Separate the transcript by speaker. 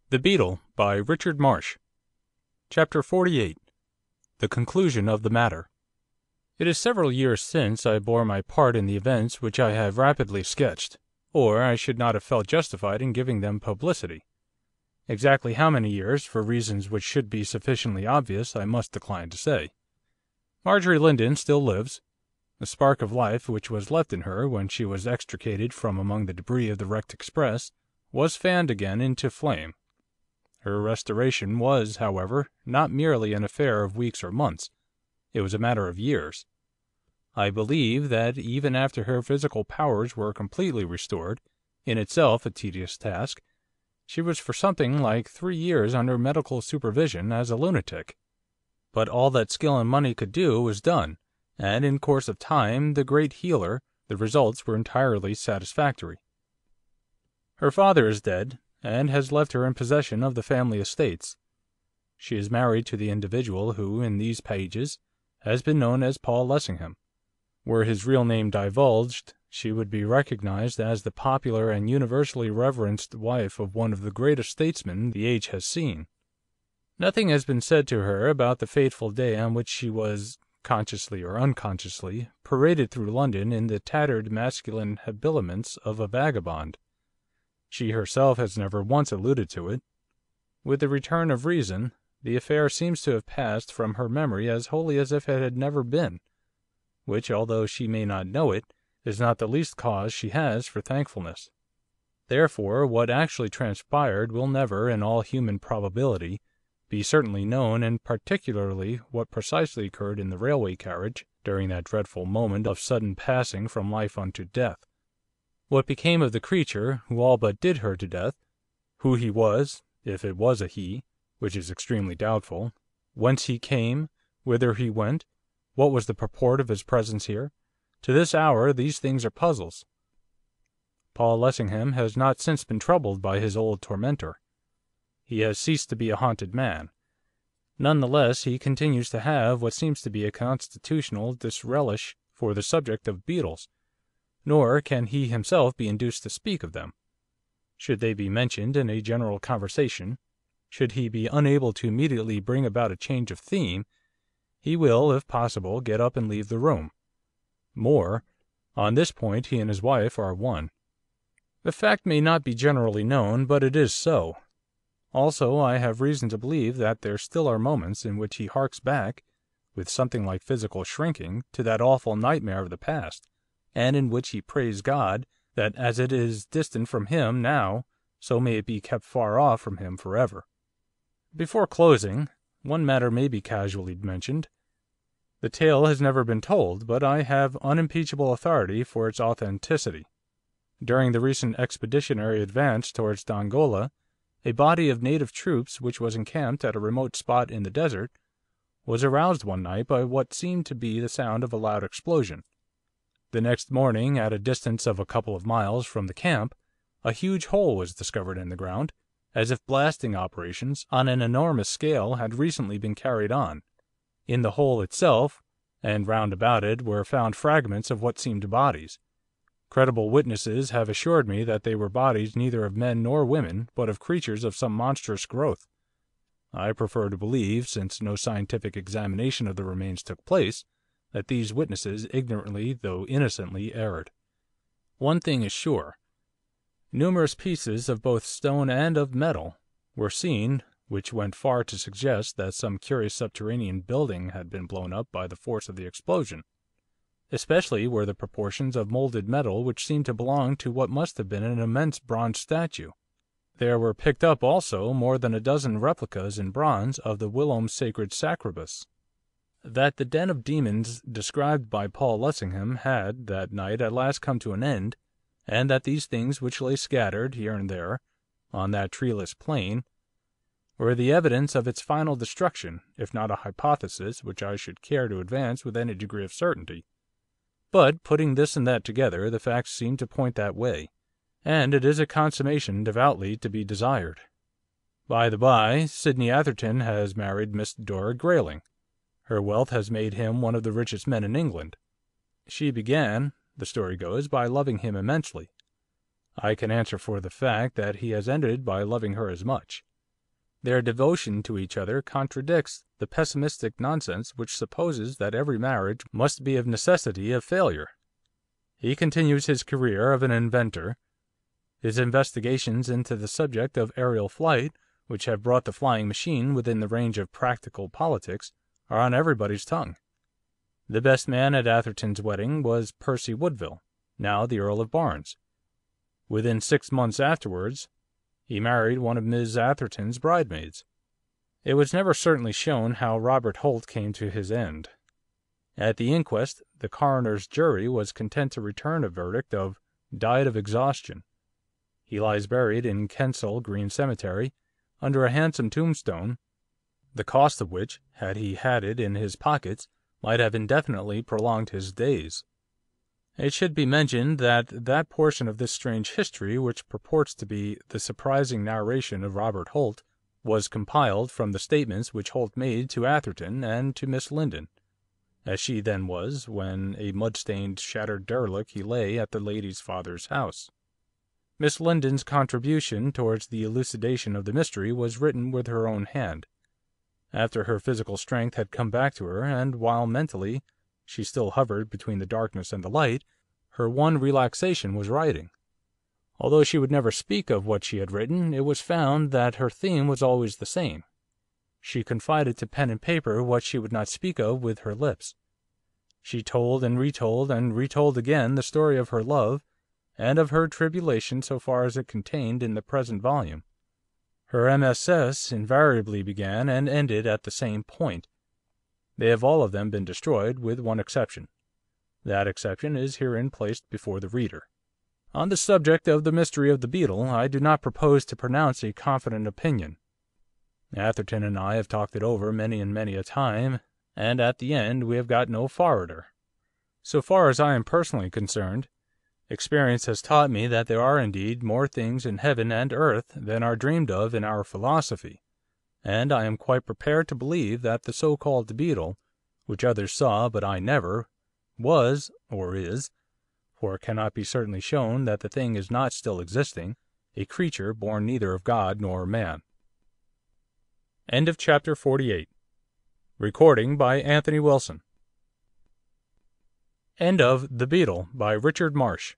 Speaker 1: The Beetle, by Richard Marsh. Chapter 48. The Conclusion of the Matter. It is several years since I bore my part in the events which I have rapidly sketched, or I should not have felt justified in giving them publicity. Exactly how many years, for reasons which should be sufficiently obvious, I must decline to say. Marjorie Lindon still lives. The spark of life which was left in her when she was extricated from among the debris of the wrecked express was fanned again into flame. Her restoration was, however, not merely an affair of weeks or months, it was a matter of years. I believe that even after her physical powers were completely restored, in itself a tedious task, she was for something like 3 years under medical supervision as a lunatic. But all that skill and money could do was done, and in course of time, the great healer, the results were entirely satisfactory. Her father is dead, and has left her in possession of the family estates. She is married to the individual who, in these pages, has been known as Paul Lessingham. Were his real name divulged, she would be recognized as the popular and universally reverenced wife of one of the greatest statesmen the age has seen. Nothing has been said to her about the fateful day on which she was, consciously or unconsciously, paraded through London in the tattered masculine habiliments of a vagabond. She herself has never once alluded to it. With the return of reason, the affair seems to have passed from her memory as wholly as if it had never been, which, although she may not know it, is not the least cause she has for thankfulness. Therefore, what actually transpired will never, in all human probability, be certainly known, and particularly what precisely occurred in the railway carriage during that dreadful moment of sudden passing from life unto death. What became of the creature who all but did her to death, who he was, if it was a he, which is extremely doubtful, whence he came, whither he went, what was the purport of his presence here, to this hour these things are puzzles. Paul Lessingham has not since been troubled by his old tormentor. He has ceased to be a haunted man. None the less he continues to have what seems to be a constitutional disrelish for the subject of beetles, nor can he himself be induced to speak of them. Should they be mentioned in a general conversation, should he be unable to immediately bring about a change of theme, he will, if possible, get up and leave the room. More, on this point he and his wife are one. The fact may not be generally known, but it is so. Also, I have reason to believe that there still are moments in which he harks back, with something like physical shrinking, to that awful nightmare of the past, and in which he prays God that as it is distant from him now, so may it be kept far off from him for ever. Before closing, one matter may be casually mentioned. The tale has never been told, but I have unimpeachable authority for its authenticity. During the recent expeditionary advance towards Dongola, a body of native troops which was encamped at a remote spot in the desert was aroused one night by what seemed to be the sound of a loud explosion. The next morning, at a distance of a couple of miles from the camp, a huge hole was discovered in the ground, as if blasting operations on an enormous scale had recently been carried on. In the hole itself, and round about it, were found fragments of what seemed bodies. Credible witnesses have assured me that they were bodies neither of men nor women, but of creatures of some monstrous growth. I prefer to believe, since no scientific examination of the remains took place, that these witnesses ignorantly though innocently erred. One thing is sure. Numerous pieces of both stone and of metal were seen, which went far to suggest that some curious subterranean building had been blown up by the force of the explosion. Especially were the proportions of moulded metal which seemed to belong to what must have been an immense bronze statue. There were picked up also more than a dozen replicas in bronze of the whilom sacred Scarabaeus. That the den of demons described by Paul Lessingham had, that night, at last come to an end, and that these things which lay scattered, here and there, on that treeless plain, were the evidence of its final destruction, if not a hypothesis which I should care to advance with any degree of certainty. But, putting this and that together, the facts seem to point that way, and it is a consummation devoutly to be desired. By the by, Sydney Atherton has married Miss Dora Grayling. Her wealth has made him one of the richest men in England. She began, the story goes, by loving him immensely. I can answer for the fact that he has ended by loving her as much. Their devotion to each other contradicts the pessimistic nonsense which supposes that every marriage must be of necessity a failure. He continues his career of an inventor. His investigations into the subject of aerial flight, which have brought the flying machine within the range of practical politics, are on everybody's tongue. The best man at Atherton's wedding was Percy Woodville, now the Earl of Barnes. Within 6 months afterwards he married one of Miss Atherton's bridesmaids. It was never certainly shown how Robert Holt came to his end. At the inquest the coroner's jury was content to return a verdict of "died of exhaustion." He lies buried in Kensal Green Cemetery, under a handsome tombstone, the cost of which, had he had it in his pockets, might have indefinitely prolonged his days. It should be mentioned that that portion of this strange history which purports to be the surprising narration of Robert Holt was compiled from the statements which Holt made to Atherton and to Miss Linden, as she then was, when a mud-stained, shattered derelict he lay at the lady's father's house. Miss Linden's contribution towards the elucidation of the mystery was written with her own hand. After her physical strength had come back to her, and while mentally she still hovered between the darkness and the light, her one relaxation was writing. Although she would never speak of what she had written, it was found that her theme was always the same. She confided to pen and paper what she would not speak of with her lips. She told and retold again the story of her love, and of her tribulation so far as it contained in the present volume. Her MSS. invariably began and ended at the same point. They have all of them been destroyed, with one exception. That exception is herein placed before the reader. On the subject of the mystery of the Beetle I do not propose to pronounce a confident opinion. Atherton and I have talked it over many and many a time, and at the end we have got no farther. So far as I am personally concerned, experience has taught me that there are indeed more things in heaven and earth than are dreamed of in our philosophy, and I am quite prepared to believe that the so-called Beetle, which others saw but I never, was, or is, for it cannot be certainly shown that the thing is not still existing, a creature born neither of God nor man. End of chapter 48. Recording by Anthony Wilson. End of The Beetle by Richard Marsh.